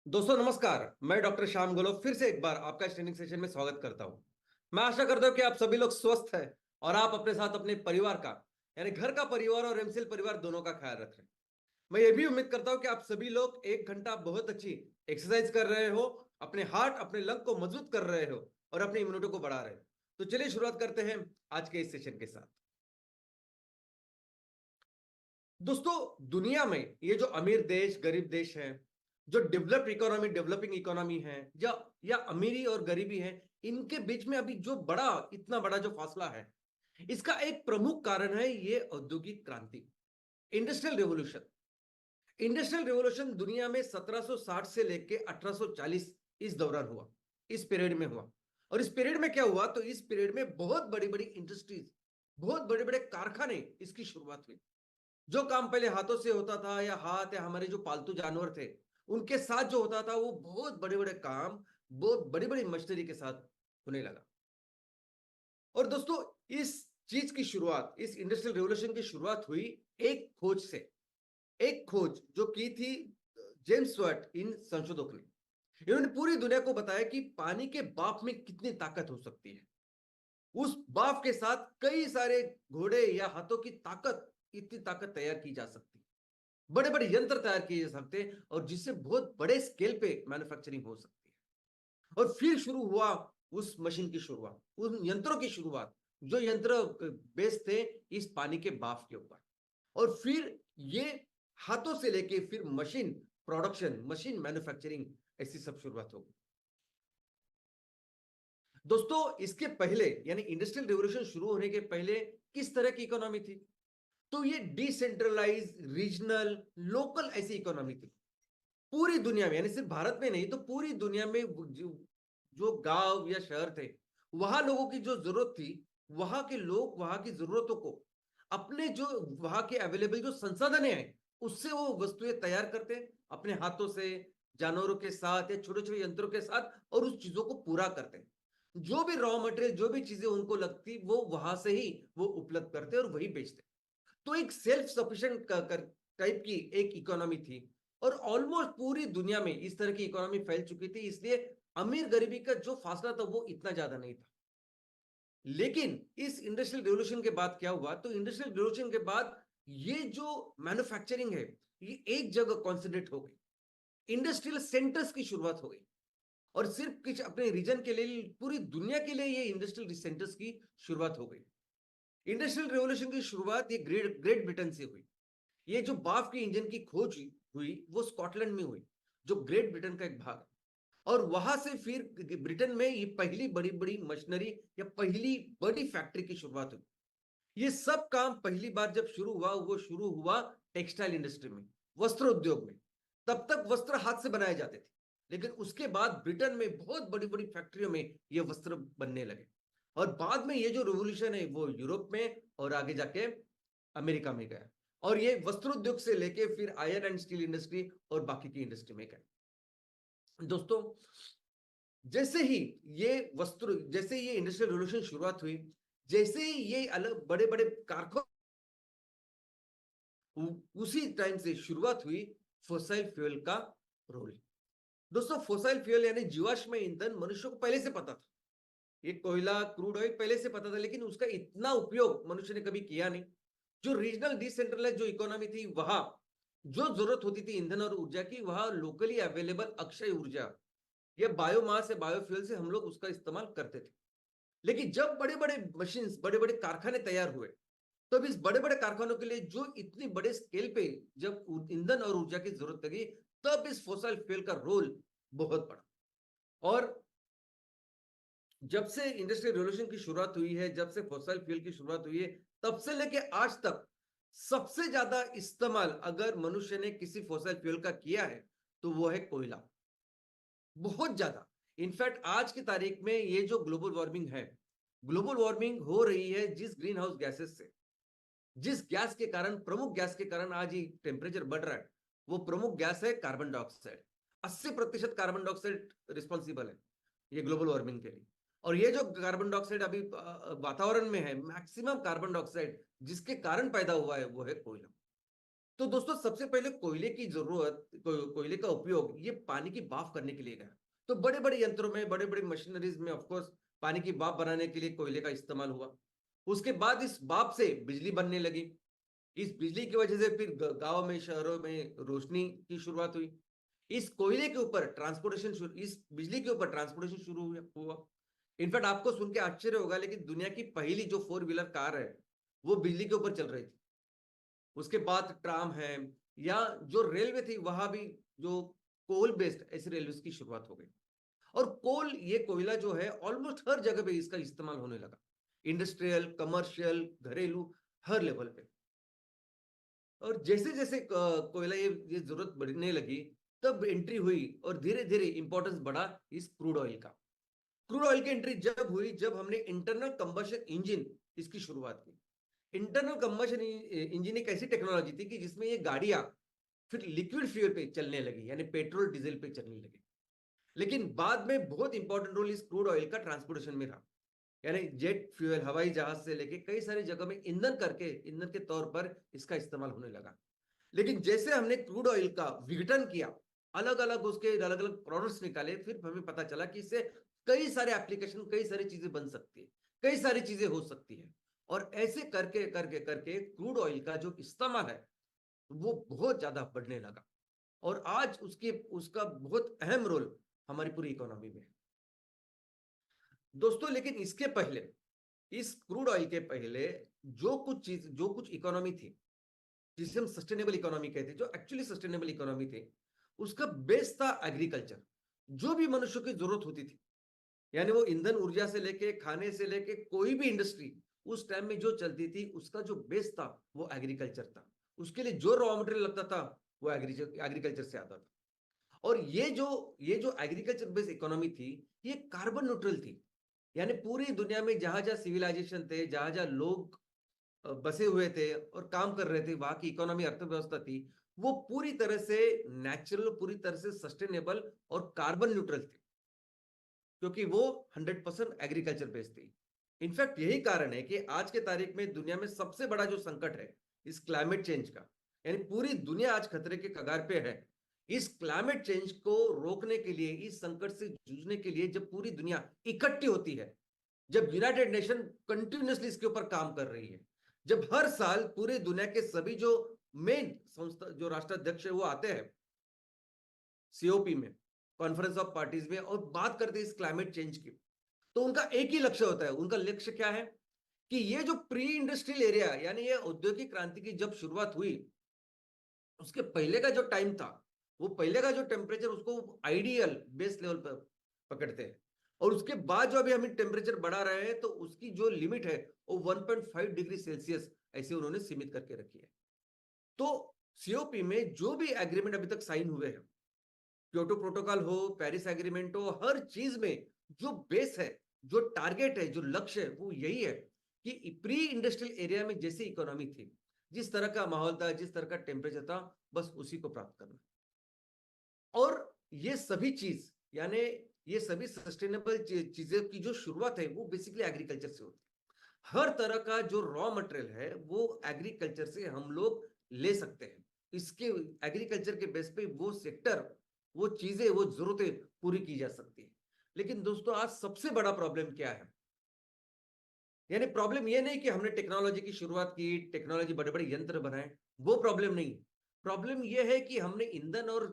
दोस्तों नमस्कार। मैं डॉक्टर श्याम गोलो फिर से एक बार आपका इस ट्रेनिंग सेशन में स्वागत करता हूं। मैं आशा करता हूं कि आप सभी लोग स्वस्थ हैं और आप अपने साथ अपने परिवार का यानी घर का परिवार और एमसीएल परिवार दोनों का ख्याल रख रहे हैं। मैं ये भी उम्मीद करता हूं कि आप सभी लोग 1 घंटा बहुत अच्छी एक्सरसाइज कर रहे हो, अपने हार्ट अपने लंग को मजबूत कर रहे हो और अपनी इम्यूनिटी को बढ़ा रहे हो। तो चलिए शुरुआत करते हैं आज के इस सेशन के साथ। दोस्तों, दुनिया में ये जो अमीर देश गरीब देश है, जो डेवलप्ड इकोनॉमी डेवलपिंग इकोनॉमी है, या अमीरी और गरीबी है, इनके बीच में अभी जो इतना बड़ा जो फासला है, इसका एक प्रमुख कारण है ये औद्योगिक क्रांति, इंडस्ट्रियल रेवोल्यूशन। इंडस्ट्रियल रेवोल्यूशन दुनिया में 1760 से लेके 1840 इस दौरान हुआ, इस पीरियड में हुआ। और इस पीरियड में क्या हुआ, तो इस पीरियड में बहुत बड़ी बड़ी इंडस्ट्रीज, बहुत बड़े बड़े कारखाने इसकी शुरुआत हुई। जो काम पहले हाथों से होता था या हाथ या हमारे जो पालतू जानवर थे उनके साथ जो होता था, वो बहुत बड़े बड़े काम बहुत बड़ी बड़ी मशीनरी के साथ होने लगा। और दोस्तों, इस चीज की शुरुआत, इस इंडस्ट्रियल रेवोल्यूशन की शुरुआत हुई एक खोज से। एक खोज जो की थी जेम्स वाट इन संशोधक ने। इन्होंने पूरी दुनिया को बताया कि पानी के बाप में कितनी ताकत हो सकती है। उस बाप के साथ कई सारे घोड़े या हाथों की ताकत, इतनी ताकत तैयार की जा सकती है, बड़े बड़े यंत्र तैयार किए जा सकते हैं और जिससे बहुत बड़े स्केल पे मैन्युफैक्चरिंग हो सकती है। और फिर शुरू हुआ उस मशीन की शुरुआत, उन यंत्रों की शुरुआत जो यंत्र बेस्ड थे इस पानी के बाफ के ऊपर। और फिर ये हाथों से लेके फिर मशीन प्रोडक्शन, मशीन मैन्युफैक्चरिंग, ऐसी सब शुरुआत हो गई। दोस्तों, इसके पहले यानी इंडस्ट्रियल रिवॉल्यूशन शुरू होने के पहले किस तरह की इकोनॉमी थी? तो ये डिसेंट्रलाइज, रीजनल, लोकल ऐसी इकोनॉमी थी। पूरी दुनिया में यानी सिर्फ भारत में नहीं, तो पूरी दुनिया में जो गांव या शहर थे, वहां लोगों की जो जरूरत थी, वहां के लोग वहां की जरूरतों को अपने जो वहां के अवेलेबल जो संसाधन है उससे वो वस्तुएं तैयार करते हैं अपने हाथों से, जानवरों के साथ या छोटे छोटे यंत्रों के साथ, और उस चीजों को पूरा करते हैं। जो भी रॉ मटेरियल, जो भी चीजें उनको लगती, वो वहां से ही वो उपलब्ध करते और वही बेचते। तो एक सेल्फ सफिशिएंट टाइप की एक इकोनॉमी थी। और ऑलमोस्ट पूरी दुनिया में इस तरह की इकोनॉमी फैल चुकी थी, इसलिए अमीर गरीबी का जो फासला था वो इतना ज्यादा नहीं था। लेकिन इस इंडस्ट्रियल रेवोल्यूशन के बाद क्या हुआ, तो इंडस्ट्रियल रेवोल्यूशन के बाद ये जो मैन्युफैक्चरिंग है, ये एक जगह कॉन्सेंट्रेट हो गई, इंडस्ट्रियल सेंटर्स की शुरुआत हो गई। और सिर्फ कुछ अपने रीजन के लिए, पूरी दुनिया के लिए ये इंडस्ट्रियल सेंटर्स की शुरुआत हो गई। इंडस्ट्रियल रेवोल्यूशन की शुरुआत ये ग्रेट ग्रेट ब्रिटेन से हुई। ये जो बाफ की इंजन की खोज हुई वो स्कॉटलैंड में हुई, जो ग्रेट ब्रिटेन का एक भाग है। और वहां से फिर ब्रिटेन में ये पहली बड़ी बड़ी मशीनरी या पहली बड़ी फैक्ट्री की शुरुआत हुई। ये सब काम पहली बार जब शुरू हुआ, वो शुरू हुआ टेक्सटाइल इंडस्ट्री में, वस्त्र उद्योग में। तब तक वस्त्र हाथ से बनाए जाते थे, लेकिन उसके बाद ब्रिटेन में बहुत बड़ी बड़ी फैक्ट्रियों में ये वस्त्र बनने लगे। और बाद में ये जो रिवोल्यूशन है वो यूरोप में और आगे जाके अमेरिका में गया। और ये वस्त्र उद्योग से लेके फिर आयरन एंड स्टील इंडस्ट्री और बाकी की इंडस्ट्री में गए। दोस्तों, जैसे ये इंडस्ट्रियल रिवोल्यूशन शुरुआत हुई, जैसे ही ये अलग बड़े बड़े कारखाने, उसी टाइम से शुरुआत हुई फोसाइल फ्यूल का रोल। दोस्तों, फोसाइल फ्यूल यानी जीवाश्म ईंधन मनुष्य को पहले से पता था। ये कोयला, क्रूड ऑयल पहले से पता था, लेकिन उसका इतना उपयोग मनुष्य ने कभी किया नहीं। जो रीजनल डिसेंट्रलाइज जो इकोनॉमी थी, वहां जो जरूरत होती थी ईंधन और ऊर्जा की, वहां लोकली अवेलेबल अक्षय ऊर्जा या बायोमास या बायोफ्यूल से हम लोग उसका इस्तेमाल करते थे। लेकिन जब बड़े बड़े मशीन, बड़े बड़े कारखाने तैयार हुए, तब इस बड़े बड़े कारखानों के लिए जो इतनी बड़े स्केल पे जब ईंधन और ऊर्जा की जरूरत लगी, तब इस फोसिल फ्यूल का रोल बहुत बड़ा। और जब से इंडस्ट्रियल रिवॉल्यूशन की शुरुआत हुई है, जब से फोसिल फ्यूल की शुरुआत हुई है, तब से लेके आज तक सबसे ज्यादा इस्तेमाल अगर मनुष्य ने किसी फोसिल फ्यूल का किया है, तो वो है कोयला। बहुत ज्यादा। इनफैक्ट आज की तारीख में ये जो ग्लोबल वार्मिंग है, ग्लोबल वार्मिंग हो रही है जिस ग्रीन हाउस गैसेस से, जिस गैस के कारण, प्रमुख गैस के कारण आज ये टेम्परेचर बढ़ रहा है, वो प्रमुख गैस है carbon dioxide. 80% carbon dioxide responsible है ये ग्लोबल वार्मिंग के लिए। और ये जो कार्बन डाइऑक्साइड अभी वातावरण में है, मैक्सिमम कार्बन डाइऑक्साइड जिसके कारण पैदा हुआ है वो है कोयला। तो दोस्तों सबसे पहले कोयले की जरूरत कोयले का उपयोग ये पानी की भाप करने के लिए गया। तो बड़े बड़े यंत्रों में, बड़े बड़े मशीनरीज में ऑफकोर्स पानी की भाप बनाने के लिए कोयले का इस्तेमाल हुआ। उसके बाद इस भाप से बिजली बनने लगी। इस बिजली की वजह से फिर गांव में, शहरों में रोशनी की शुरुआत हुई। इस कोयले के ऊपर ट्रांसपोर्टेशन, इस बिजली के ऊपर ट्रांसपोर्टेशन शुरू हुआ। इनफैक्ट आपको सुन के आश्चर्य होगा, लेकिन दुनिया की पहली जो 4 व्हीलर कार है वो बिजली के ऊपर चल रही थी। उसके बाद ट्राम है, या जो रेलवे थी वहां भी जो कोल बेस्ड ऐसी रेलवे की शुरुआत हो गई। और कोल, ये कोयला जो है ऑलमोस्ट हर जगह पे इसका इस्तेमाल होने लगा, इंडस्ट्रियल, कमर्शियल, घरेलू, हर लेवल पे। और जैसे जैसे कोयला ये जरूरत बढ़ने लगी, तब एंट्री हुई और धीरे धीरे इंपॉर्टेंस बढ़ा इस क्रूड ऑयल का। क्रूड ऑयल की एंट्री जब हुई, जब हमने इंटरनल कंबशन इंजन इसकी शुरुआत की। इंटरनल कंबशन इंजन एक ऐसी टेक्नोलॉजी थी कि जिसमें ये गाड़ियां फिर लिक्विड फ्यूल पे चलने लगी, यानी पेट्रोल डीजल पे चलने लगी। लेकिन बाद में बहुत इंपॉर्टेंट रोल इस क्रूड ऑयल का ट्रांसपोर्टेशन में रहा। यानी जेट फ्यूल, हवाई जहाज से लेके कई सारी जगह में ईंधन के तौर पर इसका इस्तेमाल होने लगा। लेकिन जैसे हमने क्रूड ऑयल का विघटन किया, अलग अलग उसके अलग अलग प्रोडक्ट्स निकाले, फिर हमें पता चला कि इससे कई सारे एप्लीकेशन, कई सारी चीजें बन सकती है, कई सारी चीजें हो सकती है। और ऐसे करके करके करके क्रूड ऑयल का जो इस्तेमाल है वो बहुत ज्यादा बढ़ने लगा। और आज उसके उसका बहुत अहम रोल हमारी पूरी इकोनॉमी में है दोस्तों। लेकिन इसके पहले, इस क्रूड ऑयल के पहले जो कुछ इकोनॉमी थी, जिसे हम सस्टेनेबल इकोनॉमी कहते हैं, जो एक्चुअली सस्टेनेबल इकोनॉमी थी, उसका बेस था एग्रीकल्चर। जो भी मनुष्य की जरूरत होती थी, यानी वो ईंधन ऊर्जा से लेके, खाने से लेके, कोई भी इंडस्ट्री उस टाइम में जो चलती थी, उसका जो बेस था वो एग्रीकल्चर था। उसके लिए जो रॉ मटेरियल लगता था वो एग्रीकल्चर से आता था। और ये जो एग्रीकल्चर बेस्ड इकोनॉमी थी, ये कार्बन न्यूट्रल थी। यानी पूरी दुनिया में जहां जहां सिविलाइजेशन थे, जहां जहां लोग बसे हुए थे और काम कर रहे थे, वहां की इकोनॉमी, अर्थव्यवस्था थी, वो पूरी तरह से नेचुरल, पूरी तरह से सस्टेनेबल और कार्बन न्यूट्रल थी, क्योंकि वो 100% एग्रीकल्चर बेस्ड थी। इनफैक्ट यही कारण है कि आज के तारीख में दुनिया में सबसे बड़ा जो संकट है इस क्लाइमेट चेंज का, यानी पूरी दुनिया आज खतरे के कगार पे है। इस क्लाइमेट चेंज को रोकने के लिए, इस संकट से जूझने के लिए जब पूरी दुनिया इकट्ठी होती है, जब यूनाइटेड नेशन कंटिन्यूसली इसके ऊपर काम कर रही है, जब हर साल पूरी दुनिया के सभी जो मेन संस्था, जो राष्ट्राध्यक्ष है वो आते हैं सीओपी में, कॉन्फ्रेंस ऑफ पार्टीज में, और बात करते हैं इस क्लाइमेट चेंज की, तो उनका एक ही लक्ष्य होता है। उनका लक्ष्य क्या है कि ये जो प्री इंडस्ट्रियल एरिया, यानी ये औद्योगिक क्रांति की जब शुरुआत हुई, उसके पहले का जो टाइम था, वो पहले का जो टेम्परेचर, उसको आइडियल बेस लेवल पर पकड़ते हैं। और उसके बाद जो अभी हम टेम्परेचर बढ़ा रहे हैं, तो उसकी जो लिमिट है वो 1.5 डिग्री सेल्सियस ऐसे उन्होंने सीमित करके रखी है। तो सीओपी में जो भी एग्रीमेंट अभी तक साइन हुए हैं, क्योटो प्रोटोकॉल हो, पेरिस एग्रीमेंट हो, हर चीज में जो बेस है, जो टारगेट है, जो लक्ष्य है, वो यही है कि प्री इंडस्ट्रियल एरिया में जैसी इकोनॉमी थी, जिस तरह का माहौल था, जिस तरह का टेम्परेचर था, बस उसी को प्राप्त करना। और ये सभी चीज, यानी ये सभी सस्टेनेबल चीजें की जो शुरुआत है वो बेसिकली एग्रीकल्चर से होती है। हर तरह का जो रॉ मटेरियल है वो एग्रीकल्चर से हम लोग ले सकते हैं। इसके एग्रीकल्चर के बेस पे वो सेक्टर, वो चीजें, वो जरूरतें पूरी की जा सकती है। लेकिन दोस्तों आज सबसे बड़ा प्रॉब्लम क्या है? यानी प्रॉब्लम ये नहीं कि हमने टेक्नोलॉजी की शुरुआत की, टेक्नोलॉजी, बड़े बड़े यंत्र बनाए, वो प्रॉब्लम नहीं। प्रॉब्लम ये है कि हमने ईंधन और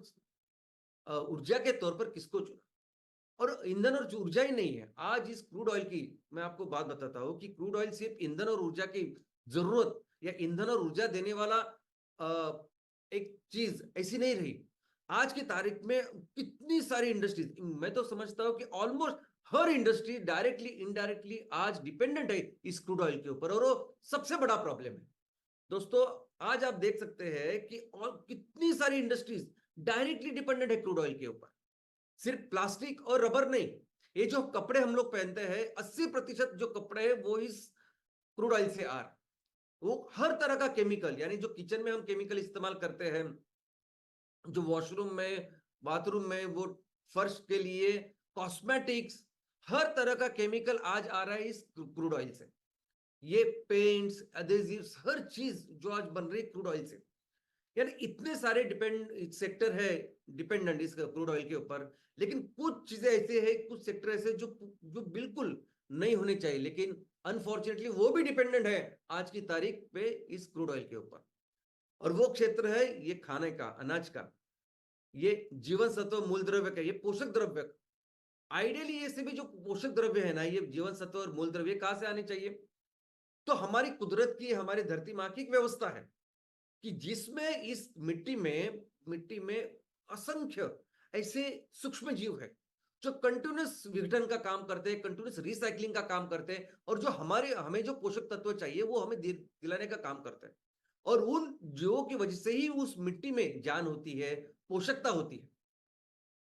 ऊर्जा के तौर पर किसको चुना। और ईंधन और ऊर्जा ही नहीं है, आज इस क्रूड ऑयल की मैं आपको बात बताता हूं कि क्रूड ऑयल सिर्फ ईंधन और ऊर्जा की जरूरत या ईंधन और ऊर्जा देने वाला एक चीज ऐसी नहीं रही। आज की तारीख में कितनी सारी इंडस्ट्रीज, मैं तो समझता हूं कि ऑलमोस्ट हर इंडस्ट्री डायरेक्टली इनडायरेक्टली आज डिपेंडेंट है इस क्रूड ऑयल के ऊपर, और वो सबसे बड़ा प्रॉब्लम है दोस्तों। आज आप देख सकते हैं कि और कितनी सारी इंडस्ट्रीज डायरेक्टली डिपेंडेंट है क्रूड ऑयल के ऊपर। सिर्फ प्लास्टिक और रबर नहीं, ये जो कपड़े हम लोग पहनते हैं, 80% जो कपड़े हैं वो इस क्रूड ऑयल से आ रहे। वो हर तरह का केमिकल, यानी जो किचन में हम केमिकल इस्तेमाल करते हैं, जो वॉशरूम में, बाथरूम में, वो फर्श के लिए, कॉस्मेटिक्स, हर तरह का केमिकल आज आ रहा है इस क्रूड ऑयल से। ये पेंट्स, एडेसिव्स, हर चीज जो आज बन रही है क्रूड ऑयल से। यानी इतने सारे सेक्टर है डिपेंडेंट इस क्रूड ऑयल के ऊपर, लेकिन कुछ चीजें ऐसे है, कुछ सेक्टर ऐसे जो जो बिल्कुल नहीं होने चाहिए, लेकिन अनफॉर्चुनेटली वो भी डिपेंडेंट है आज की तारीख पे इस क्रूड ऑयल के ऊपर। और वो क्षेत्र है ये खाने का, अनाज का, ये जीवन सत्व मूल द्रव्य का, ये पोषक द्रव्य का। आइडियली ये सभी जो पोषक द्रव्य है ना, ये जीवन सत्व और मूल द्रव्य कहां से आने चाहिए? तो हमारी कुदरत की, हमारी धरती माँ की एक व्यवस्था है कि जिसमें इस मिट्टी में असंख्य ऐसे सूक्ष्म जीव है जो कंटिन्यूस विघटन का काम करते हैं, कंटिन्यूस रिसाइकलिंग का काम करते हैं, और जो हमें जो पोषक तत्व चाहिए वो हमें दिलाने का काम करते हैं। और उन जीवों की वजह से ही उस मिट्टी में जान होती है, पोषकता होती है।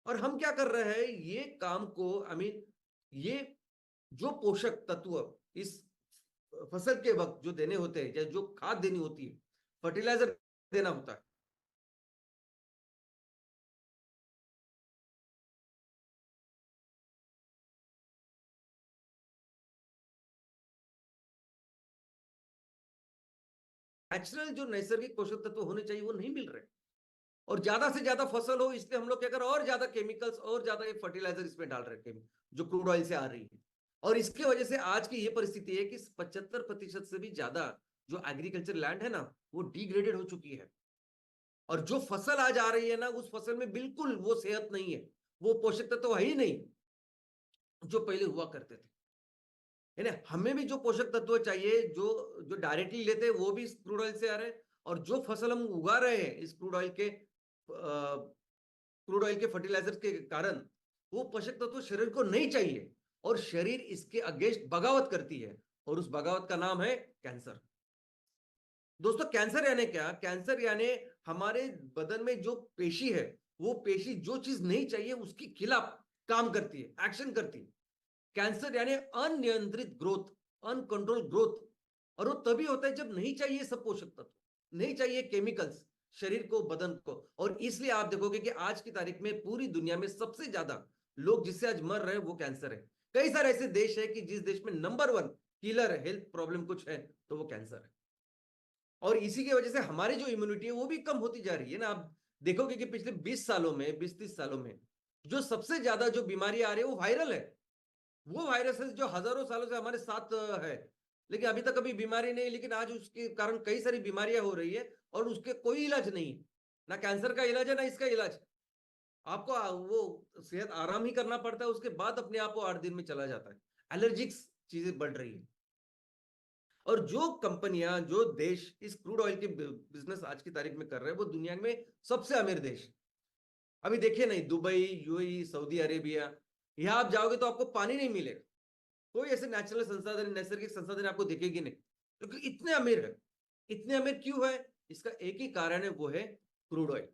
और हम क्या कर रहे हैं, ये काम को ये जो पोषक तत्व इस फसल के वक्त जो देने होते हैं, या जो खाद देनी होती है, फर्टिलाइजर देना होता है, नेचुरल जो नैसर्गिक पोषक तत्व होने चाहिए वो नहीं मिल रहे। और ज्यादा से ज्यादा फसल हो इसलिए हम लोग क्या कर रहे हैं, और ज्यादा केमिकल्स और ज्यादा फर्टिलाइजर इसमें डाल रहे हैं, जो क्रूड ऑयल से आ रही है। और इसकी वजह से आज की ये परिस्थिति है कि 75% से भी ज्यादा जो एग्रीकल्चर लैंड है ना, वो डिग्रेडेड हो चुकी है। और जो फसल आज आ रही है ना, उस फसल में बिल्कुल वो सेहत नहीं है, वो पोषक तत्व है ही नहीं जो पहले हुआ करते थे। है ना, हमें भी जो पोषक तत्व चाहिए, जो जो डायरेक्टली लेते हैं वो भी इस क्रूड ऑयल से आ रहे हैं, और जो फसल हम उगा रहे हैं इस क्रूड ऑयल के फर्टिलाइजर के कारण, वो पोषक तत्व शरीर को नहीं चाहिए, और शरीर इसके अगेंस्ट बगावत करती है, और उस बगावत का नाम है कैंसर। दोस्तों, कैंसर यानी क्या? कैंसर यानी हमारे बदन में जो पेशी है, वो पेशी जो चीज नहीं चाहिए उसके खिलाफ काम करती है, एक्शन करती है। कैंसर यानी अनियंत्रित ग्रोथ, अनकंट्रोल ग्रोथ। और वो तभी होता है जब नहीं चाहिए सब पोषक तत्व, नहीं चाहिए केमिकल्स शरीर को, बदन को। और इसलिए आप देखोगे कि आज की तारीख में पूरी दुनिया में सबसे ज्यादा लोग जिससे आज मर रहे हैं वो कैंसर है। कई सारे ऐसे देश है कि जिस देश में नंबर 1 किलर हेल्थ प्रॉब्लम कुछ है तो वो कैंसर है। और इसी की वजह से हमारी जो इम्यूनिटी है वो भी कम होती जा रही है ना। आप देखोगे कि पिछले 20 सालों में, 20-30 सालों में जो सबसे ज्यादा जो बीमारी आ रही है वो वायरल है। वो वायरस है जो हजारों सालों से हमारे साथ है, लेकिन अभी तक कभी बीमारी नहीं, लेकिन आज उसके कारण कई सारी बीमारियां हो रही है, और उसके कोई इलाज नहीं है। ना कैंसर का इलाज है, ना इसका इलाज। आपको वो सेहत आराम ही करना पड़ता है, उसके बाद अपने आप वो 8 दिन में चला जाता है। एलर्जिक्स चीजें बढ़ रही है। और जो कंपनियां, जो देश इस क्रूड ऑयल के बिजनेस आज की तारीख में कर रहे हैं, वो दुनिया में सबसे अमीर देश। अभी देखिए नहीं, दुबई, यूएई, सऊदी अरेबिया, यहां आप जाओगे तो आपको पानी नहीं मिलेगा, कोई ऐसे नेचुरल संसाधन, नैसर्गिक संसाधन आपको दिखेगी नहीं, क्योंकि इतने अमीर है। इतने अमीर क्यों है? इसका एक ही कारण है, वो है क्रूड ऑयल।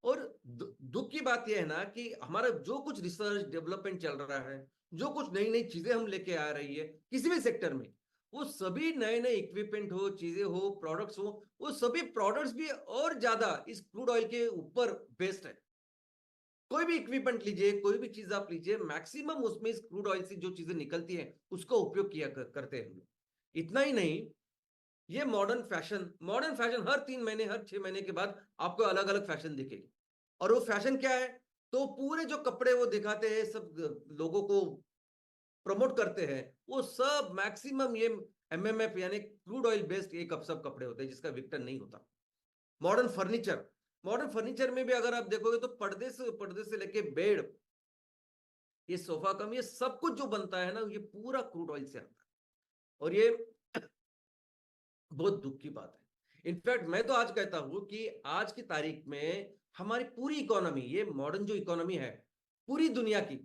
और दुख की बात यह है ना कि हमारा जो कुछ रिसर्च डेवलपमेंट चल रहा है, जो कुछ नई नई चीजें हम लेके आ रही है किसी भी सेक्टर में, वो सभी नए नए इक्विपमेंट हो, चीजें हो, प्रोडक्ट्स हो, वो सभी प्रोडक्ट्स भी और ज्यादा इस क्रूड ऑयल के ऊपर बेस्ड है। कोई भी इक्विपमेंट लीजिए, कोई भी चीज आप लीजिए, मैक्सिमम उसमें इस क्रूड ऑयल से जो चीजें निकलती हैं उसका उपयोग करते हैं हम लोग। इतना ही नहीं, ये मॉडर्न फैशन हर 3 महीने, हर 6 महीने के बाद आपको अलग अलग फैशन दिखेगी। और वो फैशन क्या है? तो पूरे जो कपड़े वो दिखाते हैं, सब लोगों को प्रमोट करते हैं, वो सब मैक्सिमम ये एमएमएफ यानी क्रूड ऑयल बेस्ड एक सब कपड़े होते हैं जिसका विक्टर नहीं होता। मॉडर्न फर्नीचर, मॉडर्न फर्नीचर में भी अगर आप देखोगे तो पर्दे से लेके बेड, ये सोफा कम, ये सब कुछ जो बनता है ना, ये पूरा क्रूड ऑयल से आता है। और ये बहुत दुख की बात है। इनफैक्ट मैं तो आज कहता हूं कि आज की तारीख में हमारी पूरी इकोनॉमी, ये मॉडर्न जो इकोनॉमी है पूरी दुनिया की,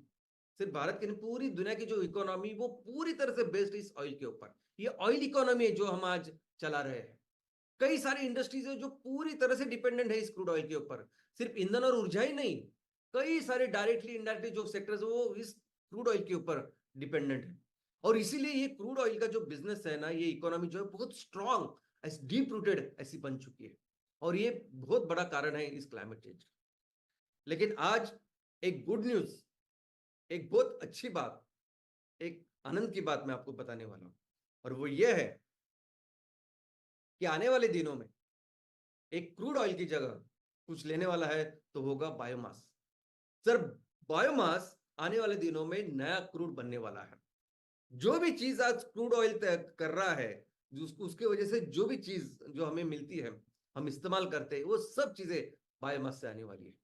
सिर्फ भारत की नहीं, पूरी दुनिया की जो इकोनॉमी, वो पूरी तरह से बेस्ड इस ऑयल के ऊपर। ये ऑयल इकोनॉमी है जो हम आज चला रहे हैं। कई सारी इंडस्ट्रीज है जो पूरी तरह से डिपेंडेंट है इस क्रूड ऑयल के ऊपर। सिर्फ ईंधन और ऊर्जा ही नहीं, कई सारे डायरेक्टली इनडायरेक्टली जो सेक्टर्स है वो इस क्रूड ऑयल के ऊपर डिपेंडेंट है। और इसीलिए ये क्रूड ऑयल का जो बिजनेस है ना, ये इकोनॉमी जो है बहुत स्ट्रांग, डीप रूटेड ऐसी बन चुकी है। और ये बहुत बड़ा कारण है इस क्लाइमेट चेंज। लेकिन आज एक गुड न्यूज, एक बहुत अच्छी बात, एक आनंद की बात मैं आपको बताने वाला हूं। और वो ये है कि आने वाले दिनों में एक क्रूड ऑयल की जगह कुछ लेने वाला है तो होगा बायोमास। सर, बायोमास आने वाले दिनों में नया क्रूड बनने वाला है। जो भी चीज आज क्रूड ऑयल कर रहा है, उसके वजह से जो भी चीज जो हमें मिलती है, हम इस्तेमाल करते हैं, वो सब चीजें बायोमास से आने वाली है।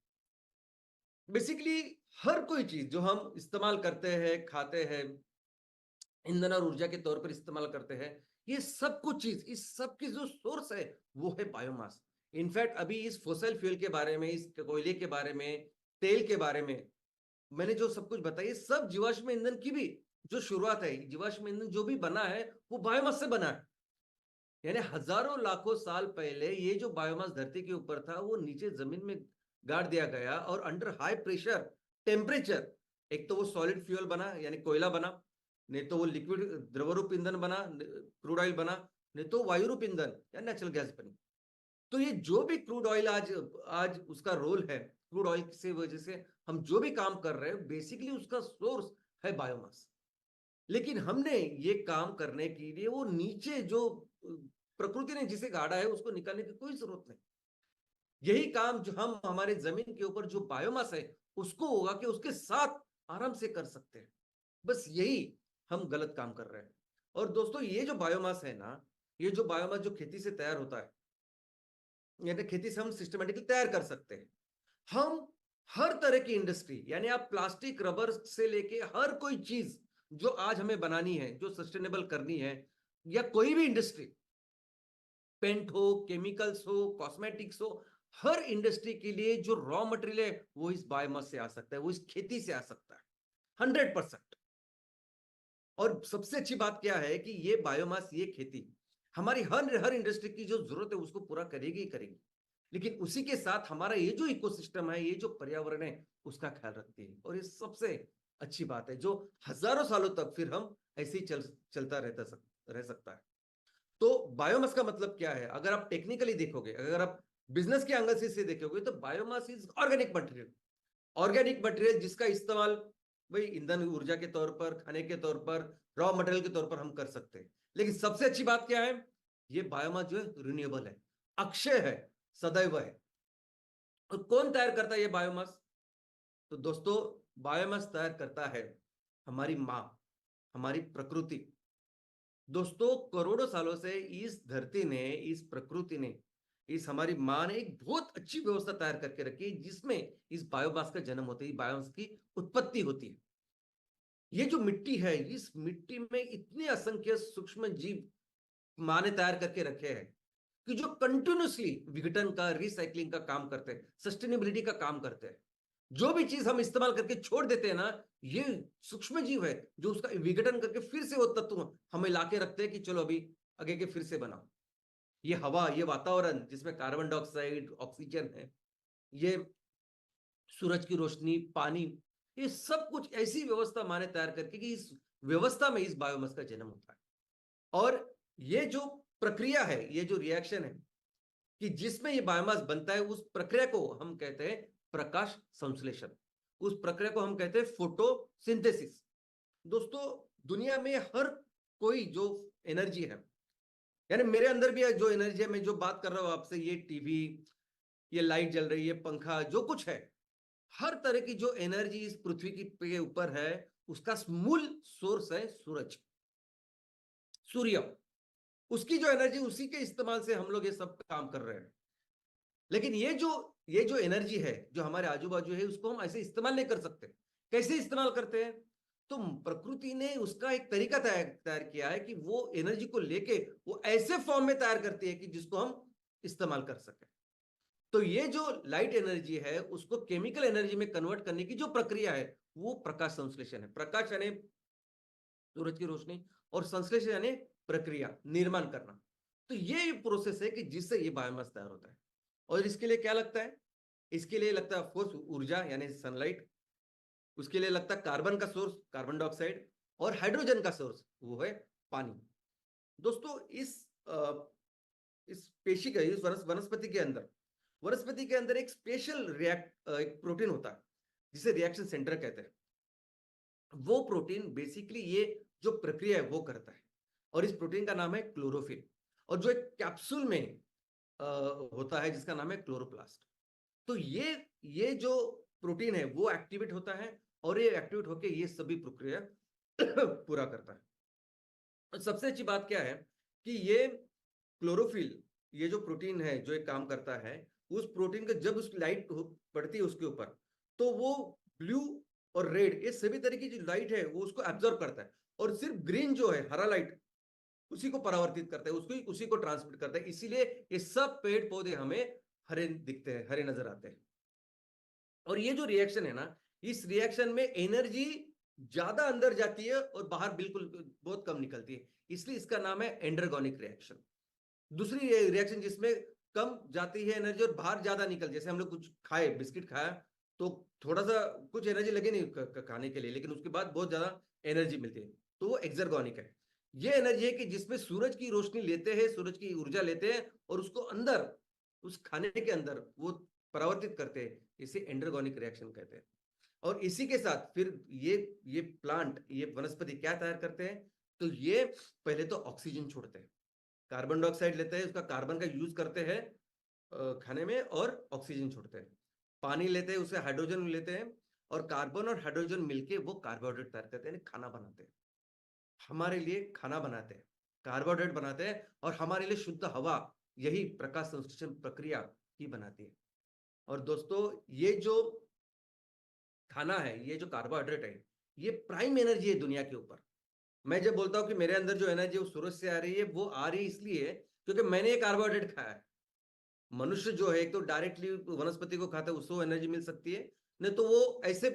बेसिकली हर कोई चीज जो हम इस्तेमाल करते हैं, खाते हैं, ईंधन और ऊर्जा के तौर पर इस्तेमाल करते हैं, ये सब कुछ चीज, इस सब की जो सोर्स है वो है बायोमास। इनफैक्ट अभी इस फोसिल फ्यूल के बारे में, इस कोयले के बारे में, तेल के बारे में मैंने जो सब कुछ बताया, सब जीवाश्म ईंधन की भी जो शुरुआत है, जीवाश्म ईंधन जो भी बना है वो बायोमास से बना है। यानी हजारों लाखों साल पहले ये जो बायोमास धरती के ऊपर था वो नीचे जमीन में गाड़ दिया गया और अंडर हाई प्रेशर टेम्परेचर एक तो वो सॉलिड फ्यूल बना यानी कोयला बना, नहीं तो वो लिक्विड द्रवरूप ईंधन बना, क्रूड ऑयल बना, नहीं तो वायुरूप ईंधन या नेचुरल गैस बनी। तो ये जो भी क्रूड ऑयल आज आज उसका रोल है, क्रूड ऑयल से वजह से हम जो भी काम कर रहे हैं बेसिकली उसका सोर्स है बायोमास। लेकिन हमने ये काम करने के लिए वो नीचे जो प्रकृति ने जिसे गाड़ा है उसको निकालने की कोई जरूरत नहीं। यही काम जो हम हमारे जमीन के ऊपर जो बायोमास है उसको होगा कि उसके साथ आराम से कर सकते हैं। बस यही हम गलत काम कर रहे हैं। और दोस्तों ये जो बायोमास है ना, ये जो बायोमास जो खेती से तैयार होता है, यानी खेती से हम सिस्टमेटिकली तैयार कर सकते हैं। हम हर तरह की इंडस्ट्री, यानी आप प्लास्टिक रबर से लेके हर कोई चीज जो आज हमें बनानी है, जो सस्टेनेबल करनी है, या कोई भी इंडस्ट्री, पेंट हो, केमिकल्स हो, कॉस्मेटिक्स हो, हर इंडस्ट्री के लिए जो रॉ मटेरियल है वो इस बायोमास से आ सकता है, वो इस खेती से आ सकता है 100%। और सबसे अच्छी बात क्या है कि ये बायोमास, ये खेती हमारी हर हर इंडस्ट्री की जो जरूरत है उसको पूरा करेगी ही करेगी, लेकिन उसी के साथ हमारा ये जो इकोसिस्टम है, ये जो पर्यावरण है, उसका ख्याल रखती है। और ये सबसे अच्छी बात है जो हजारों सालों तक फिर हम ऐसे ही चलता रह सकता है। तो बायोमास का मतलब क्या है, अगर आप टेक्निकली देखोगे, अगर आप बिजनेस के एंगल से देखोगे, तो biomass is organic material. Organic material जिसका इस्तेमाल भाई ईंधन ऊर्जा के तौर पर, खाने के तौर पर, रॉ मटेरियल के तौर पर हम कर सकते हैं। लेकिन सबसे अच्छी बात क्या है, ये बायोमास जो है रिन्यूएबल है, अक्षय है, सदैव है। और कौन तैयार करता है ये बायोमास? तो दोस्तों, बायोमास तैयार करता है हमारी माँ, हमारी प्रकृति। दोस्तों, करोड़ों सालों से इस धरती ने, इस प्रकृति ने, इस हमारी माँ ने एक बहुत अच्छी व्यवस्था तैयार करके रखी है जिसमें इस बायोमास का जन्म होता है, बायोमास की उत्पत्ति होती है। ये जो मिट्टी है, इस मिट्टी में इतने असंख्य सूक्ष्म जीव माँ ने तैयार करके रखे हैं कि जो कंटिन्यूसली विघटन का, रिसाइकलिंग का काम करते हैं, सस्टेनेबिलिटी का काम करते हैं। जो भी चीज हम इस्तेमाल करके छोड़ देते हैं ना, ये सूक्ष्म जीव है जो उसका विघटन करके फिर से वो तत्व हमें लाके रखते हैं कि चलो अभी आगे के फिर से बनाओ। ये हवा, ये वातावरण जिसमें कार्बन डाइऑक्साइड, ऑक्सीजन है, ये सूरज की रोशनी, पानी, ये सब कुछ ऐसी व्यवस्था माने तैयार करके कि इस व्यवस्था में इस बायोमास का जन्म होता है। और ये जो प्रक्रिया है, ये जो रिएक्शन है कि जिसमें ये बायोमास बनता है, उस प्रक्रिया को हम कहते हैं प्रकाश संश्लेषण। उस प्रक्रिया को हम कहते हैं फोटोसिंथेसिस। दोस्तों, दुनिया में हर कोई जो एनर्जी है, यानी मेरे अंदर भी जो एनर्जी है, मैं जो बात कर रहा हूं आपसे, ये टीवी, ये लाइट जल रही है, पंखा, जो कुछ है, हर तरह की जो एनर्जी इस पृथ्वी की के ऊपर है, उसका मूल सोर्स है सूरज, सूर्य। उसकी जो एनर्जी, उसी के इस्तेमाल से हम लोग ये सब काम कर रहे हैं। लेकिन ये जो एनर्जी है जो हमारे आजू बाजू है, उसको हम ऐसे इस्तेमाल नहीं कर सकते। कैसे इस्तेमाल करते हैं? तो प्रकृति ने उसका एक तरीका तैयार किया है कि वो एनर्जी को लेके वो ऐसे फॉर्म में तैयार करती है कि जिसको हम इस्तेमाल कर सके। तो ये जो लाइट एनर्जी है उसको केमिकल एनर्जी में कन्वर्ट करने की जो प्रक्रिया है वो प्रकाश संश्लेषण है। प्रकाश यानी सूरज की रोशनी, और संश्लेषण यानी प्रक्रिया, निर्माण करना। तो ये प्रोसेस है कि जिससे ये बायोमास तैयार होता है। और इसके लिए क्या लगता है? इसके लिए लगता है ऑफकोर्स ऊर्जा यानी सनलाइट, उसके लिए लगता है कार्बन का सोर्स, कार्बन डाइऑक्साइड, और हाइड्रोजन का सोर्स वो है पानी। दोस्तों, इस पेशी का, इस वनस्पति के अंदर एक स्पेशल एक प्रोटीन होता है जिसे रिएक्शन सेंटर कहते हैं। वो प्रोटीन बेसिकली ये जो प्रक्रिया है वो करता है, और इस प्रोटीन का नाम है क्लोरोफिल। और जो एक कैप्सूल में होता है जिसका नाम है क्लोरोप्लास्ट। तो ये जो प्रोटीन है वो एक्टिवेट होता है और ये एक्टिवेट होके ये सभी प्रक्रिया पूरा करता है। सबसे अच्छी बात क्या है कि ये क्लोरोफिल, ये जो प्रोटीन है जो एक काम करता है, उस प्रोटीन का जब उस लाइट पड़ती है उसके ऊपर, तो वो ब्लू और रेड ये सभी तरह की जो लाइट है वो उसको एब्जॉर्ब करता है, और सिर्फ ग्रीन जो है हरा लाइट उसी को परावर्तित करता है, उसको उसी को ट्रांसमिट करता है। इसीलिए ये सब पेड़ पौधे हमें हरे दिखते हैं, हरे नजर आते हैं। और ये जो रिएक्शन है ना, इस रिएक्शन में एनर्जी ज्यादा अंदर जाती है और बाहर बिल्कुल बहुत कम निकलती है, इसलिए इसका नाम है एंडरगोनिक रिएक्शन। दूसरी रिएक्शन जिसमें कम जाती है एनर्जी और बाहर ज्यादा निकल, जैसे हम लोग कुछ खाए, बिस्किट खाया तो थोड़ा सा कुछ एनर्जी लगे नहीं खाने के लिए, लेकिन उसके बाद बहुत ज्यादा एनर्जी मिलती है, तो वो एक्सर्गोनिक है। ये एनर्जी है कि जिसमें सूरज की रोशनी लेते हैं, सूरज की ऊर्जा लेते हैं और उसको अंदर उस खाने के अंदर वो परावर्तित करते हैं, इसे एंडरगोनिक रिएक्शन कहते हैं। और इसी के साथ फिर ये प्लांट, ये वनस्पति क्या तैयार करते हैं, तो ये पहले तो ऑक्सीजन छोड़ते हैं, कार्बन डाइऑक्साइड लेते हैं, उसका कार्बन का यूज करते हैं खाने में और ऑक्सीजन छोड़ते हैं। पानी लेते हैं, उसे हाइड्रोजन लेते हैं और कार्बन और हाइड्रोजन मिलके वो कार्बोहाइड्रेट तैयार करते हैं, खाना बनाते हैं। हमारे लिए खाना बनाते हैं, कार्बोहाइड्रेट बनाते हैं, और हमारे लिए शुद्ध हवा यही प्रकाश संश्लेषण प्रक्रिया ही बनाती है। और दोस्तों, ये जो खाना है, ये जो कार्बोहाइड्रेट है, ये प्राइम एनर्जी है दुनिया के ऊपर। मैं जब बोलता हूं कि मेरे अंदर जो एनर्जी वो सूरज से आ रही है, वो आ रही इसलिए क्योंकि मैंने ये कार्बोहाइड्रेट खाया है। मनुष्य जो है एक तो डायरेक्टली वनस्पति को खाता है, उसको एनर्जी मिल सकती है, नहीं तो वो ऐसे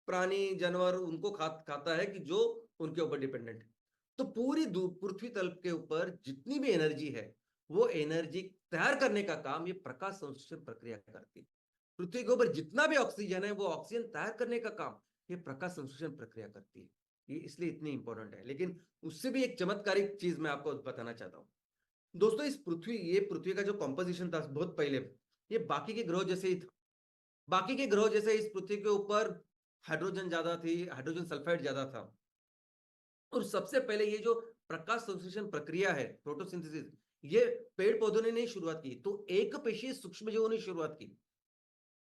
प्राणी जानवर उनको खाता है कि जो उनके ऊपर डिपेंडेंट है। तो पूरी पृथ्वी तल के ऊपर जितनी भी एनर्जी है, वो एनर्जी तैयार करने का काम ये प्रकाश संश्लेषण प्रक्रिया करती है। पृथ्वी के ऊपर जितना भी ऑक्सीजन है, वो ऑक्सीजन तैयार करने का काम ये प्रकाश संश्लेषण प्रक्रिया करती है। ये इसलिए इतनी इंपॉर्टेंट है। लेकिन उससे भी एक चमत्कारिक चीज मैं आपको बताना चाहता हूं दोस्तों। ये पृथ्वी का जो कॉम्पोजिशन था बहुत पहले, ये बाकी के ग्रह जैसे ही था। बाकी के ग्रह जैसे इस पृथ्वी के ऊपर हाइड्रोजन ज्यादा थी, हाइड्रोजन सल्फाइड ज्यादा था। और सबसे पहले ये जो प्रकाश संश्लेषण प्रक्रिया है, फोटोसिंथेसिस, ये पेड़ पौधों ने नहीं शुरुआत की, तो एक पेशीय सूक्ष्मजीवों ने शुरुआत की।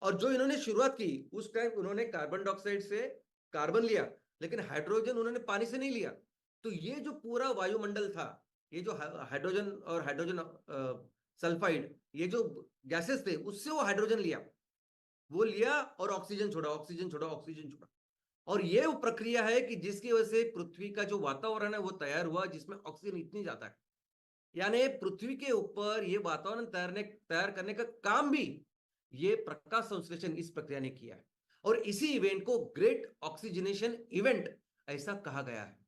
और जो इन्होंने शुरुआत की, उस टाइम उन्होंने कार्बन डाइऑक्साइड से कार्बन लिया, लेकिन हाइड्रोजन उन्होंने पानी से नहीं लिया। तो ये जो पूरा वायुमंडल था, ये जो हाइड्रोजन और हाइड्रोजन सल्फाइड, ये जो गैसेस थे, उससे वो हाइड्रोजन लिया, वो लिया और ऑक्सीजन छोड़ा, ऑक्सीजन छोड़ा, ऑक्सीजन छोड़ा। और ये वो प्रक्रिया है कि जिसकी वजह से पृथ्वी का जो वातावरण है वो तैयार हुआ, जिसमें ऑक्सीजन इतनी ज्यादा है। यानी पृथ्वी के ऊपर ये वातावरण तैयार करने का काम भी ये प्रकाश संश्लेषण इस प्रक्रिया ने किया है। और इसी इवेंट को ग्रेट ऑक्सीजनेशन इवेंट ऐसा कहा गया है।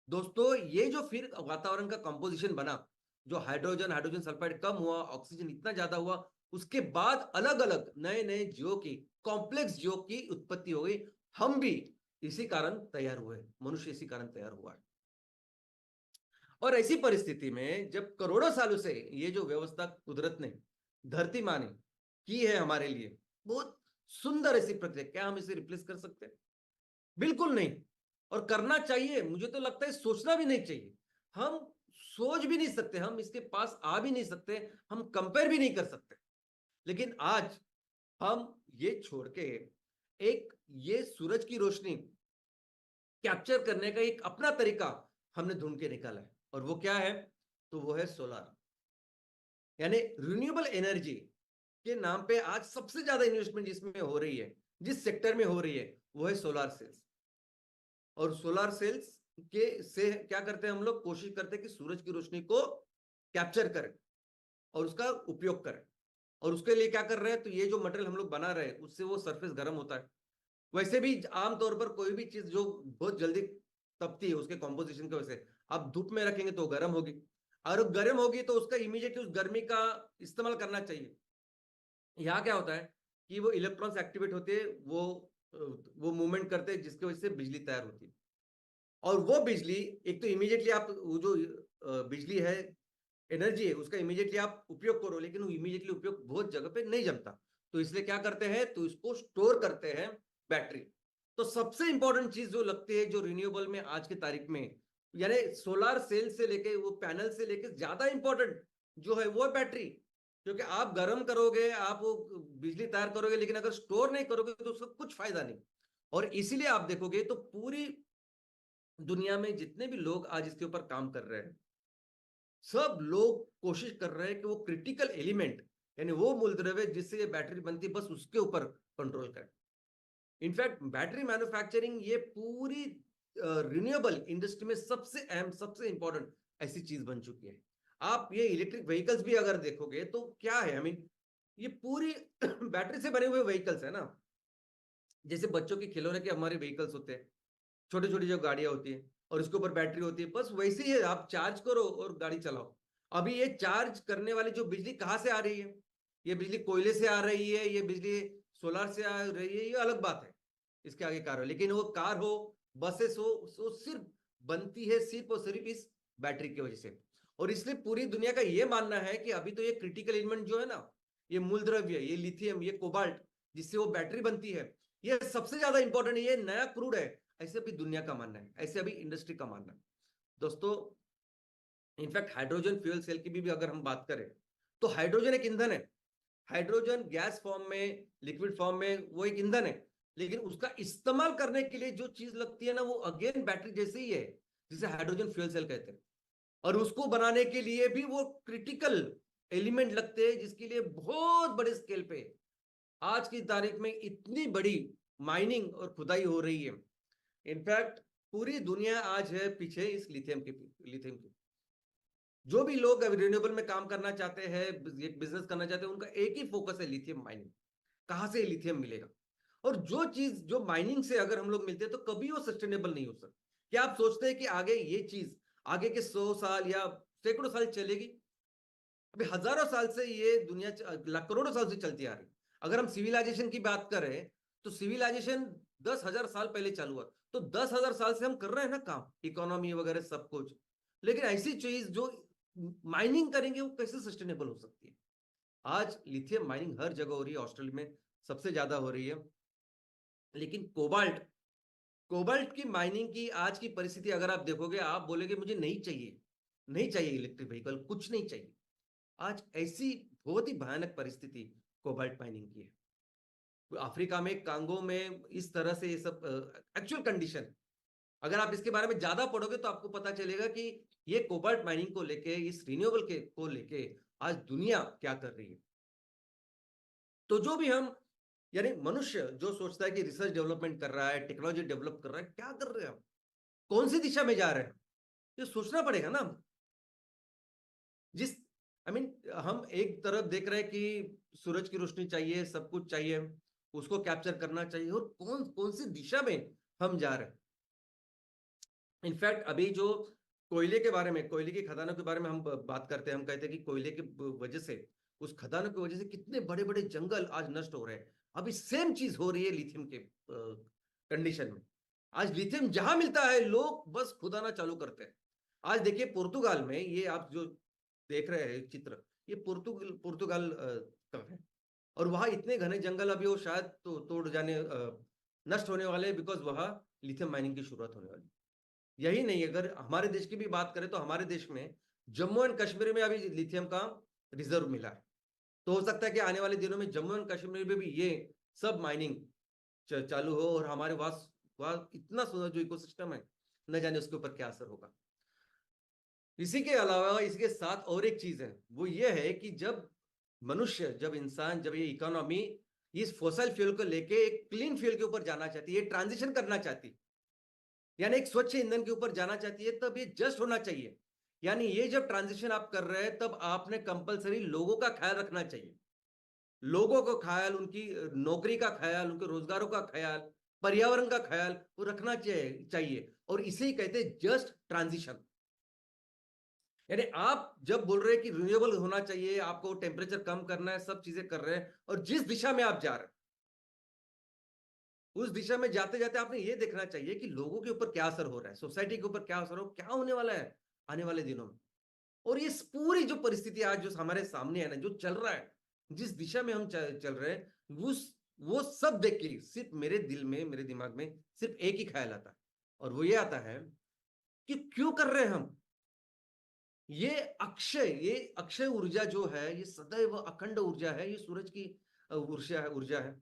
दोस्तों, ये जो फिर वातावरण का कंपोजिशन बना, जो हाइड्रोजन हाइड्रोजन सल्फाइड कम हुआ, ऑक्सीजन इतना ज्यादा हुआ, उसके बाद अलग अलग नए नए जीवों की, कॉम्प्लेक्स जीवों की उत्पत्ति हो गई। हम भी इसी कारण तैयार हुए, मनुष्य इसी कारण तैयार हुआ है। और ऐसी परिस्थिति में जब करोड़ों सालों से ये जो व्यवस्था कुदरत ने, धरती माँ ने की है हमारे लिए, बहुत सुंदर ऐसी प्रक्रिया, क्या हम इसे रिप्लेस कर सकते हैं? बिल्कुल नहीं। और करना चाहिए, मुझे तो लगता है सोचना भी नहीं चाहिए। हम सोच भी नहीं सकते, हम इसके पास आ भी नहीं सकते, हम कंपेयर भी नहीं कर सकते। लेकिन आज हम ये छोड़ के एक ये सूरज की रोशनी कैप्चर करने का एक अपना तरीका हमने ढूंढ के निकाला है। और वो क्या है? तो वो है सोलार, यानी रिन्यूएबल एनर्जी के नाम पे आज सबसे ज्यादा इन्वेस्टमेंट जिसमें हो रही है, जिस सेक्टर में हो रही है, वो है सोलार सेल्स। और सोलार सेल्स के से क्या करते हैं हम लोग? कोशिश करते हैं कि सूरज की रोशनी को कैप्चर करें और उसका उपयोग करें। और उसके लिए क्या कर रहे हैं? तो ये जो मटेरियल हम लोग बना रहे हैं, उससे वो सरफेस गर्म होता है। वैसे भी आमतौर पर कोई भी चीज जो बहुत जल्दी तपती है, उसके कॉम्पोजिशन की वजह से आप धूप में रखेंगे तो गर्म होगी, और गर्म होगी तो उसका इमीडिएटली उस गर्मी का इस्तेमाल करना चाहिए। यहाँ क्या होता है कि वो इलेक्ट्रॉन्स एक्टिवेट होते हैं, वो मूवमेंट करते हैं, जिसकी वजह से बिजली तैयार होती है। और वो बिजली, एक तो इमीडिएटली आप वो जो बिजली है, एनर्जी है, उसका इमीडिएटली आप उपयोग करो, लेकिन वो इमीडिएटली उपयोग बहुत जगह पे नहीं जमता। तो इसलिए क्या करते हैं? तो इसको स्टोर करते हैं, बैटरी। तो सबसे इंपॉर्टेंट चीज जो लगती है, जो रिन्यूएबल में आज की तारीख में, यानी सोलर सेल से लेके वो पैनल से लेके ज्यादा इंपॉर्टेंट जो है वो बैटरी। क्योंकि आप गर्म करोगे, आप वो बिजली तैयार करोगे, लेकिन अगर स्टोर नहीं करोगे तो उसका कुछ फायदा नहीं। और इसीलिए आप देखोगे तो पूरी दुनिया में जितने भी लोग आज इसके ऊपर काम कर रहे हैं, सब लोग कोशिश कर रहे हैं कि वो क्रिटिकल एलिमेंट, यानी वो मूलद्रव्य जिससे ये बैटरी बनती है, बस उसके ऊपर कंट्रोल करें। इनफैक्ट बैटरी मैन्युफैक्चरिंग ये पूरी रिन्यूएबल इंडस्ट्री में सबसे अहम, सबसे इंपॉर्टेंट ऐसी चीज बन चुकी है। आप ये इलेक्ट्रिक व्हीकल्स भी अगर देखोगे तो क्या है, आई मीन ये पूरी बैटरी से बने हुए व्हीकल्स है ना। जैसे बच्चों के खिलौने के हमारे व्हीकल्स होते हैं, छोटी छोटी जो गाड़ियां होती है और इसके ऊपर बैटरी होती है, बस वैसे ही है, आप चार्ज करो और गाड़ी चलाओ। अभी ये चार्ज करने वाली जो बिजली कहाँ से आ रही है, ये बिजली कोयले से आ रही है, ये बिजली सोलर से आ रही है, ये अलग बात है, इसके आगे कार हो। लेकिन वो कार हो, बसेस हो, वो सिर्फ बनती है सिर्फ और सिर्फ इस बैटरी की वजह से। और इसलिए पूरी दुनिया का ये मानना है कि अभी तो ये क्रिटिकल एलिमेंट जो है ना, ये मूलद्रव्य, ये लिथियम, ये कोबाल्ट, जिससे वो बैटरी बनती है, ये सबसे ज्यादा इंपॉर्टेंट है, ये नया क्रूड है, ऐसे अभी दुनिया का मानना है, ऐसे अभी इंडस्ट्री का मानना है। दोस्तों, इनफैक्ट हाइड्रोजन फ्यूल सेल की भी अगर हम बात करें तो हाइड्रोजन एक ईंधन है। हाइड्रोजन गैस फॉर्म में, लिक्विड फॉर्म में वो एक ईंधन है, लेकिन उसका इस्तेमाल करने के लिए जो चीज लगती है ना, वो अगेन बैटरी जैसे ही है, जिसे हाइड्रोजन फ्यूल सेल कहते हैं। और उसको बनाने के लिए भी वो क्रिटिकल एलिमेंट लगते हैं, जिसके लिए बहुत बड़े स्केल पे आज की तारीख में इतनी बड़ी माइनिंग और खुदाई हो रही है। इनफैक्ट पूरी दुनिया आज है पीछे इस लिथियम की। जो भी लोग रिन्यूएबल में काम करना चाहते हैं, बिजनेस करना चाहते हैं, उनका एक ही फोकस है, लिथियम माइनिंग। कहां से लिथियम मिलेगा? और जो चीज जो माइनिंग से अगर हम लोग मिलते हैं तो कभी वो सस्टेनेबल नहीं हो सकती। क्या आप सोचते हैं कि आगे ये चीज आगे के 100 साल या सैकड़ों साल चलेगी? अभी हजारों साल से ये दुनिया करोड़ों साल से चलती आ रही। अगर हम सिविलाइजेशन की बात करें तो सिविलाइजेशन 10,000 साल पहले चालू हुआ, तो 10,000 साल से हम कर रहे हैं ना काम, इकोनॉमी वगैरह सब कुछ। लेकिन ऐसी चीज जो माइनिंग करेंगे वो कैसे सस्टेनेबल हो सकती है? आज लिथियम माइनिंग हर जगह हो रही है, ऑस्ट्रेलिया में सबसे ज्यादा हो रही है। लेकिन कोबाल्ट, कोबाल्ट की माइनिंग की आज की परिस्थिति अगर आप देखोगे, आप बोलेगे मुझे नहीं चाहिए, नहीं चाहिए इलेक्ट्रिक व्हीकल, कुछ नहीं चाहिए। आज ऐसी बहुत ही भयानक परिस्थिति कोबाल्ट माइनिंग की है। अफ्रीका में, कांगो में इस तरह से ये सब एक्चुअल कंडीशन, अगर आप इसके बारे में ज्यादा पढ़ोगे तो आपको पता चलेगा कि ये कोबाल्ट माइनिंग को लेके, इस रिन्यूएबल के को लेके आज दुनिया क्या कर रही है। तो जो भी हम, यानी मनुष्य जो सोचता है कि रिसर्च डेवलपमेंट कर रहा है, टेक्नोलॉजी डेवलप कर रहा है, क्या कर रहे हैं हम, कौन सी दिशा में जा रहे हैं, ये सोचना पड़ेगा ना। जिस आई I मीन हम एक तरफ देख रहे हैं कि सूरज की रोशनी चाहिए, सब कुछ चाहिए, उसको कैप्चर करना चाहिए, और कौन कौन सी दिशा में हम जा रहे हैं। इनफैक्ट अभी जो कोयले के बारे में, कोयले की खदानों के बारे में हम बात करते हैं, हम कहते हैं कि कोयले की वजह से, उस खदानों की वजह से कितने बड़े बड़े जंगल आज नष्ट हो रहे हैं। अभी सेम चीज हो रही है लिथियम के कंडीशन में। आज लिथियम जहां मिलता है लोग बस खुदाना चालू करते हैं। आज देखिए पुर्तगाल में, ये आप जो देख रहे हैं चित्र, ये पुर्तगाल का है। और वहां इतने घने जंगल अभी वो शायद तोड़ जाने, नष्ट होने वाले, बिकॉज वहां लिथियम माइनिंग की शुरुआत होने वाली। यही नहीं, अगर हमारे देश की भी बात करें तो हमारे देश में जम्मू एंड कश्मीर में अभी लिथियम का रिजर्व मिला है। तो हो सकता है कि आने वाले दिनों में जम्मू एंड कश्मीर में भी ये सब माइनिंग चालू हो, और हमारे पास वहां इतना सुंदर जो इकोसिस्टम है, न जाने उसके ऊपर क्या असर होगा। इसी के अलावा इसके साथ और एक चीज है, वो ये है कि जब मनुष्य, जब इंसान, जब ये इकोनॉमी इस फोसिल फ्यूल को लेके एक क्लीन फ्यूल के ऊपर जाना चाहती है, ट्रांजिशन करना चाहती है, यानी एक स्वच्छ ईंधन के ऊपर जाना चाहती है, तब ये जस्ट होना चाहिए। यानी ये जब ट्रांजिशन आप कर रहे हैं तब आपने कंपलसरी लोगों का ख्याल रखना चाहिए। लोगों का ख्याल, उनकी नौकरी का ख्याल, उनके रोजगारों का ख्याल, पर्यावरण का ख्याल वो रखना चाहिए। और इसे ही कहते हैं जस्ट ट्रांजिशन। यानी आप जब बोल रहे हैं कि रिन्यूएबल होना चाहिए, आपको टेम्परेचर कम करना है, सब चीजें कर रहे हैं, और जिस दिशा में आप जा रहे हैं उस दिशा में जाते जाते आपने ये देखना चाहिए कि लोगों के ऊपर क्या असर हो रहा है, सोसाइटी के ऊपर क्या असर हो, क्या होने वाला है आने वाले दिनों में। और इस पूरी जो परिस्थिति आज जो हमारे सामने है ना, जो चल रहा है, जिस दिशा में हम चल रहे हैं, वो सब देख के सिर्फ मेरे दिल में, मेरे दिमाग में सिर्फ एक ही ख्याल आता है, और वो ये आता है कि क्यों कर रहे हैं हम। ये अक्षय ऊर्जा जो है, ये सदैव अखंड ऊर्जा है, ये सूरज की ऊर्जा है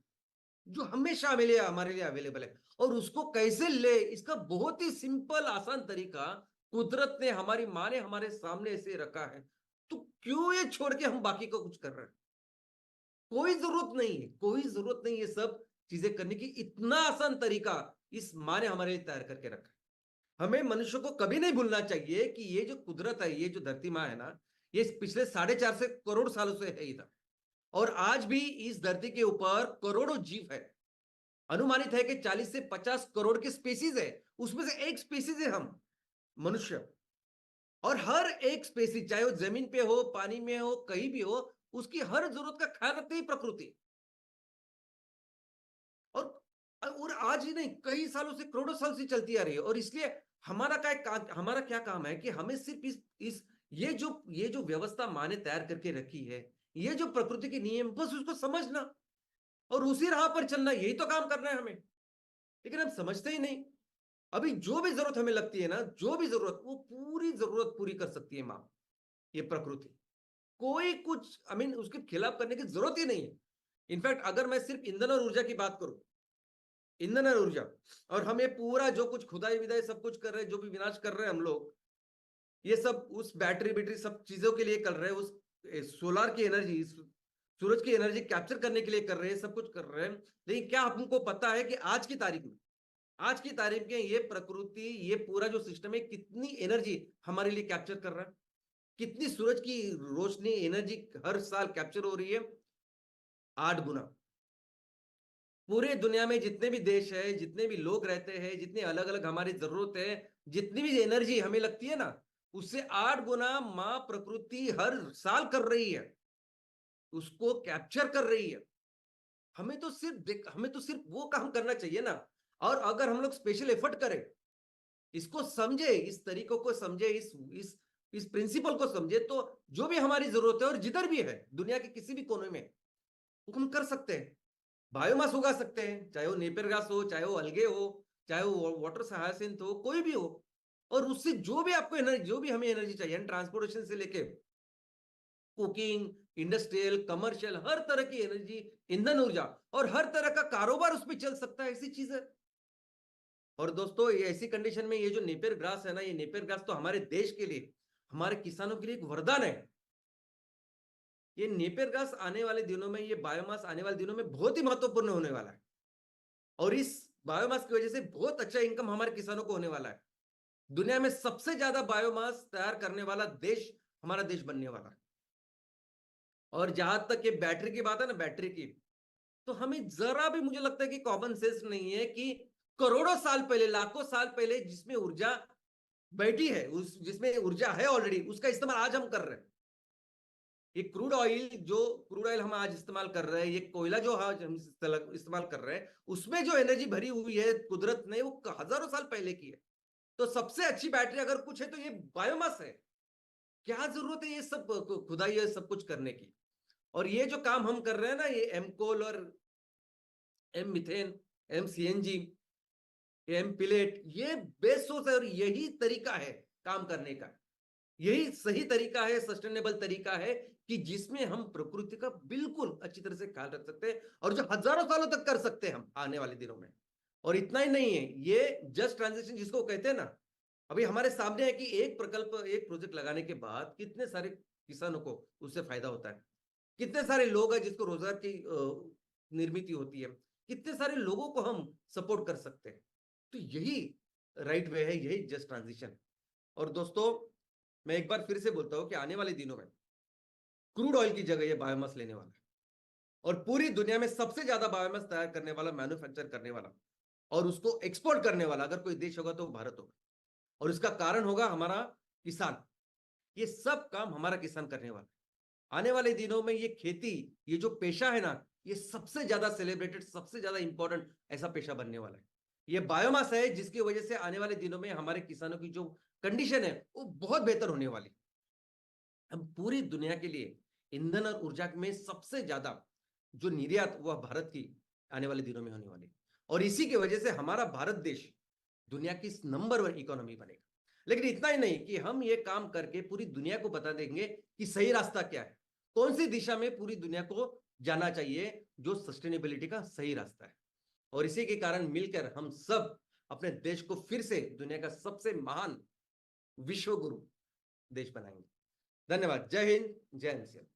जो हमेशा हमारे लिए अवेलेबल है। और उसको कैसे ले, इसका बहुत ही सिंपल आसान तरीका कुदरत ने, हमारी माँ ने हमारे सामने ऐसे रखा है। तो क्यों ये छोड़ के हम बाकी को कुछ कर रहे हैं? कोई जरूरत नहीं ये सब चीजें करने की। इतना आसान तरीका इस माँ ने हमारे लिए तैयार करके रखा है। हमें मनुष्य को कभी नहीं भूलना चाहिए कि ये जो कुदरत है, ये जो धरती माँ है ना, ये पिछले 4.5 से करोड़ सालों से है इधर। और आज भी इस धरती के ऊपर करोड़ों जीव है। अनुमानित है कि 40 से 50 करोड़ की स्पीसीज है, उसमें से एक स्पीसीज है हम मनुष्य। और हर एक स्पीसीज, चाहे वो जमीन पे हो, पानी में हो, कहीं भी हो, उसकी हर जरूरत का ख्याल रखती है प्रकृति। और आज ही नहीं, कई सालों से, करोड़ों साल से चलती आ रही है। और इसलिए हमारा क्या काम है कि हमें सिर्फ इस ये जो व्यवस्था माँ ने तैयार करके रखी है, ये जो प्रकृति के नियम, बस उसको समझना और उसी राह पर चलना, यही तो काम करना है हमें। लेकिन हम समझते ही नहीं। अभी जो भी जरूरत हमें लगती है ना, जो भी जरूरत, वो पूरी जरूरत पूरी कर सकती है माँ, ये प्रकृति। कोई कुछ उसके खिलाफ करने की जरूरत ही नहीं है। इनफैक्ट अगर मैं सिर्फ ईंधन और ऊर्जा की बात करूं, ईंधन और ऊर्जा, और हम ये पूरा जो कुछ खुदाई विदाई सब कुछ कर रहे हैं, जो भी विनाश कर रहे हैं हम लोग, ये सब उस बैटरी बैटरी सब चीजों के लिए कर रहे हैं, उस सोलार की एनर्जी, सूरज की एनर्जी कैप्चर करने के लिए कर रहे हैं, सब कुछ कर रहे हैं। लेकिन क्या हमको पता है कि आज की तारीख में ये प्रकृति, ये पूरा जो सिस्टम है, कितनी एनर्जी हमारे लिए कैप्चर कर रहा है? कितनी सूरज की रोशनी, एनर्जी हर साल कैप्चर हो रही है? 8 गुना। पूरे दुनिया में जितने भी देश है, जितने भी लोग रहते हैं, जितनी अलग अलग हमारी जरूरत है, जितनी भी एनर्जी हमें लगती है ना, उससे 8 गुना माँ प्रकृति हर साल कर रही है, उसको कैप्चर कर रही है। हमें तो सिर्फ वो काम करना चाहिए ना। और अगर हम लोग स्पेशल एफर्ट करें, इसको समझे, इस तरीकों को समझे, इस प्रिंसिपल को समझे, तो जो भी हमारी जरूरत है, और जिधर भी है दुनिया के किसी भी कोने में, वो हम कर सकते हैं। बायोमास उगा सकते हैं, चाहे वो नेपियर घास हो, चाहे वो अलगे हो, चाहे वो वाटर हायासिंथ हो, कोई भी हो। और उससे जो भी आपको एनर्जी, जो भी हमें एनर्जी चाहिए, ट्रांसपोर्टेशन से लेके कुकिंग, इंडस्ट्रियल, कमर्शियल, हर तरह की एनर्जी, ईंधन ऊर्जा, और हर तरह का कारोबार उसमें चल सकता है, ऐसी चीज है। और दोस्तों, ये ऐसी कंडीशन में ये जो नेपियर ग्रास है ना, ये नेपियर ग्रास तो हमारे देश के लिए, हमारे किसानों के लिए एक वरदान है। ये नेपियर घास आने वाले दिनों में, ये बायोमास आने वाले दिनों में बहुत ही महत्वपूर्ण होने वाला है। और इस बायोमास की वजह से बहुत अच्छा इनकम हमारे किसानों को होने वाला है। दुनिया में सबसे ज्यादा बायोमास तैयार करने वाला देश हमारा देश बनने वाला है। और जहां तक ये बैटरी की बात है ना, बैटरी की, तो हमें जरा भी, मुझे लगता है कि कॉमन सेंस नहीं है कि करोड़ों साल पहले, लाखों साल पहले जिसमें ऊर्जा बैठी है, उस जिसमें ऊर्जा है ऑलरेडी, उसका इस्तेमाल आज हम कर रहे हैं। ये क्रूड ऑयल हम आज इस्तेमाल कर रहे हैं, ये कोयला जो आज हम इस्तेमाल कर रहे हैं, उसमें जो एनर्जी भरी हुई है कुदरत ने, वो हजारों साल पहले की है। तो सबसे अच्छी बैटरी अगर कुछ है तो ये बायोमास है। क्या जरूरत है ये सब खुदाई, ये सब कुछ करने की? और ये जो काम हम कर रहे हैं ना, ये एम कोल और M methane, M CNG, M pellet, ये बेस्ट सोर्स है। और यही तरीका है काम करने का, यही सही तरीका है, सस्टेनेबल तरीका है, कि जिसमें हम प्रकृति का बिल्कुल अच्छी तरह से ख्याल रख सकते हैं, और जो हजारों सालों तक कर सकते हैं हम आने वाले दिनों में। और इतना ही नहीं है, ये जस्ट ट्रांजिशन जिसको कहते हैं ना, अभी हमारे सामने है कि एक प्रकल्प, एक प्रोजेक्ट लगाने के बाद कितने सारे किसानों को उससे फायदा होता है, कितने सारे लोग हैं जिसको रोजगार की निर्मित होती है, कितने सारे लोगों को हम सपोर्ट कर सकते हैं। तो यही राइट वे है, यही जस्ट ट्रांजिशन। और दोस्तों, मैं एक बार फिर से बोलता हूं कि आने वाले दिनों में क्रूड ऑयल की जगह ये बायोमास लेने वाला है। और पूरी दुनिया में सबसे ज्यादा बायोमास तैयार करने वाला, मैन्युफैक्चर करने वाला, और उसको एक्सपोर्ट करने वाला अगर कोई देश होगा तो भारत होगा। और इसका कारण होगा हमारा किसान। ये सब काम हमारा किसान करने वाला है। आने वाले दिनों में ये खेती, ये जो पेशा है ना, ये सबसे ज्यादा सेलिब्रेटेड, सबसे ज्यादा इंपॉर्टेंट ऐसा पेशा बनने वाला है। ये बायोमास है जिसकी वजह से आने वाले दिनों में हमारे किसानों की जो कंडीशन है वो बहुत बेहतर होने वाली। हम पूरी दुनिया के लिए ईंधन और ऊर्जा में सबसे ज्यादा जो निर्यात, वह भारत की आने वाले दिनों में होने वाली। और इसी की वजह से हमारा भारत देश दुनिया की नंबर 1 इकोनॉमी बनेगा। लेकिन इतना ही नहीं कि हम ये काम करके पूरी दुनिया को बता देंगे कि सही रास्ता क्या है, कौन सी दिशा में पूरी दुनिया को जाना चाहिए, जो सस्टेनेबिलिटी का सही रास्ता है। और इसी के कारण मिलकर हम सब अपने देश को फिर से दुनिया का सबसे महान विश्व गुरु देश बनाएंगे। धन्यवाद। जय हिंद, जय हिंद।